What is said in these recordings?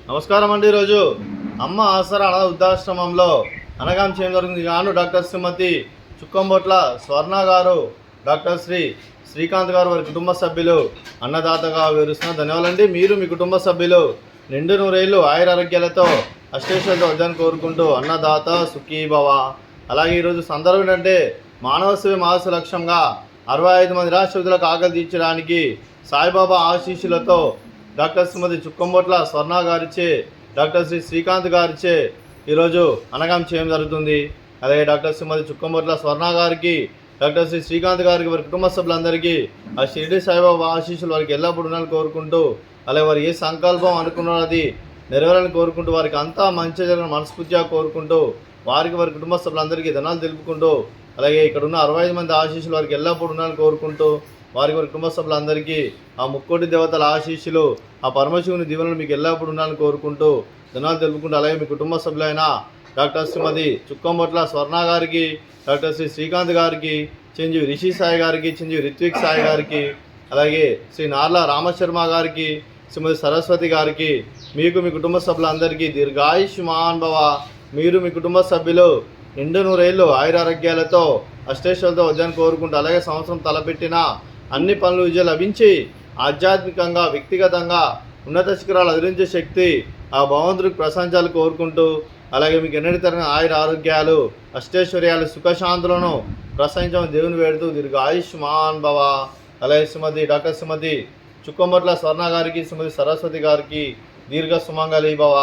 నమస్కారం అండి. ఈరోజు అమ్మ ఆసరా అనాథ వృద్ధాశ్రమంలో అనగాం చేయడం జరిగింది. గాను డాక్టర్ శ్రీమతి చుక్కంబొట్ల స్వర్ణ గారు, డాక్టర్ శ్రీకాంత్ గారు, వారి కుటుంబ సభ్యులు అన్నదాతగా వివరిస్తున్నారు. ధన్యవాదాలండి. మీరు మీ కుటుంబ సభ్యులు నిండు నూరేళ్లు ఆయురారోగ్యాలతో అష్టేశ్వరులతో వద్దని కోరుకుంటూ అన్నదాత సుఖీభవ. అలాగే ఈరోజు సందర్భం ఏంటంటే మానవ సేవ మానవ లక్ష్యంగా 65 మంది నిరాశ్రితులకు ఆకలి తీర్చడానికి సాయిబాబా ఆశీస్సులతో డాక్టర్ శ్రీమతి చుక్కంబొట్ల స్వర్ణ గారిచే, డాక్టర్ శ్రీకాంత్ గారిచే ఈరోజు అనగాం చేయడం జరుగుతుంది. అలాగే డాక్టర్ శ్రీమతి చుక్కంబొట్ల స్వర్ణ గారికి, డాక్టర్ శ్రీకాంత్ గారికి, వారి కుటుంబ సభ్యులందరికీ ఆ షిరిడి సాయిబాబా ఆశీస్సులు వారికి ఎల్లప్పుడూ ఉండాలని కోరుకుంటూ, అలాగే వారు ఏ సంకల్పం అనుకున్నారో అది నెరవేరాలని కోరుకుంటూ, వారికి అంతా మంచి జరగని మనస్ఫూర్తిగా కోరుకుంటూ, వారికి వారి కుటుంబ సభ్యులందరికీ ధనాలు తెలుపుకుంటూ, అలాగే ఇక్కడ ఉన్న 65 మంది ఆశీస్సులు వారికి ఎల్లప్పుడూ ఉండాలని కోరుకుంటూ, వారికి వారి కుటుంబ సభ్యులందరికీ ఆ ముక్కోటి దేవతల ఆశీస్సులు, ఆ పరమశివుని దీవెనలు మీకు ఎల్లప్పుడూ ఉండాలని కోరుకుంటూ ధనాలు తెలుపుకుంటూ, అలాగే మీ కుటుంబ సభ్యులైన డాక్టర్ శ్రీమతి చుక్కంబొట్ల స్వర్ణ గారికి, డాక్టర్ శ్రీకాంత్ గారికి, చిరంజీవి రిషి సాయి గారికి, చిరంజీవి రిత్విక్ సాయి గారికి, అలాగే శ్రీ నార్ల రామశర్మ గారికి, శ్రీమతి సరస్వతి గారికి, మీకు మీ కుటుంబ సభ్యులందరికీ దీర్ఘాయుష్మాన్ భవ. మీరు మీ కుటుంబ సభ్యులు నిండు నూరేళ్లు ఆయురారోగ్యాలతో అష్టేశ్వరులతో వద్దని కోరుకుంటూ, అలాగే సంవత్సరం తలపెట్టిన అన్ని పనులు విజయం లభించి ఆధ్యాత్మికంగా వ్యక్తిగతంగా ఉన్నత శిఖరాలు అధిరించే శక్తి ఆ భగవంతుడికి ప్రశంసాలు కోరుకుంటూ, అలాగే మీకు ఎన్నటి తరగని ఆయుర ఆరోగ్యాలు అష్టైశ్వర్యాలు సుఖశాంతులను ప్రశంసమని దేవుని వేడుతూ దీర్ఘాయుష్మాన్ భవ. అలాగే డాక్టర్ శ్రీమతి చుక్కంబొట్ల స్వర్ణ గారికి, శ్రీమతి సరస్వతి గారికి దీర్ఘ సుమంగళి భవ.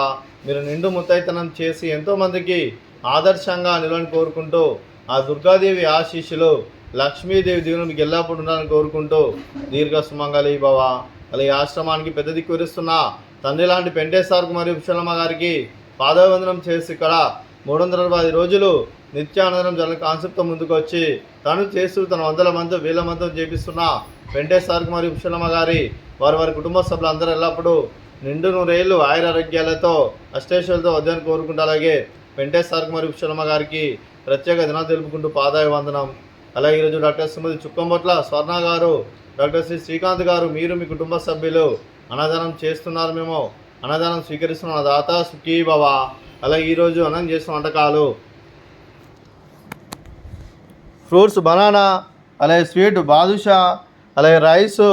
మీరు నిండు ముత్తైతనం చేసి ఎంతోమందికి ఆదర్శంగా నిలవని కోరుకుంటూ, ఆ దుర్గాదేవి ఆశీస్సులు లక్ష్మీదేవి దీవులు మీకు ఎల్లప్పుడూ ఉండాలని కోరుకుంటూ దీర్ఘ సుమంగళి భవ. అలాగే ఆశ్రమానికి పెద్ద దిక్కు విరుస్తున్న తండ్రి లాంటి పెంటేశ్వర్కు మరియు విశాలమ్మ గారికి పాదవందనం చేసి ఇక్కడ 360 రోజులు నిత్యానందనం జరగ కాన్సెప్ట్తో ముందుకు వచ్చి తను చేస్తూ తన 100 మంది 1000 మందితో చేపిస్తున్న పెంటేశ్వర్కు మరియు విశాలమ్మ గారి వారి కుటుంబ సభ్యులందరూ ఎల్లప్పుడూ నిండు నూరేళ్లు ఆయురారోగ్యాలతో అష్టేశ్వరులతో వద్దని కోరుకుంటూ, అలాగే పెంటేశ్వర్కు మరియు విశాలమ్మ గారికి ప్రత్యేక దినాలు తెలుపుకుంటూ పాదాభివందనం. అలాగే ఈరోజు డాక్టర్ శ్రీమతి చుక్కంబొట్ల స్వర్ణ గారు, డాక్టర్ శ్రీకాంత్ గారు, మీరు మీ కుటుంబ సభ్యులు అన్నదానం చేస్తున్నారు. మేము అన్నదానం స్వీకరిస్తున్న దాత సుఖీభవ. అలాగే ఈరోజు అన్నం చేస్తున్న వంటకాలు ఫ్రూట్స్ బనానా, అలాగే స్వీట్ బాదుషా, అలాగే రైసు,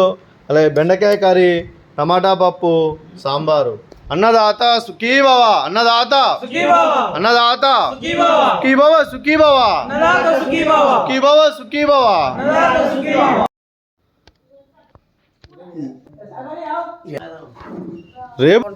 అలాగే బెండకాయ కర్రీ, టమాటా పప్పు, సాంబారు. అన్నదాత సుఖీభవ. అన్నదాత అన్నదాత సుఖీభవ సుఖీభవ సుఖీభవ సుఖీభవ. రేపు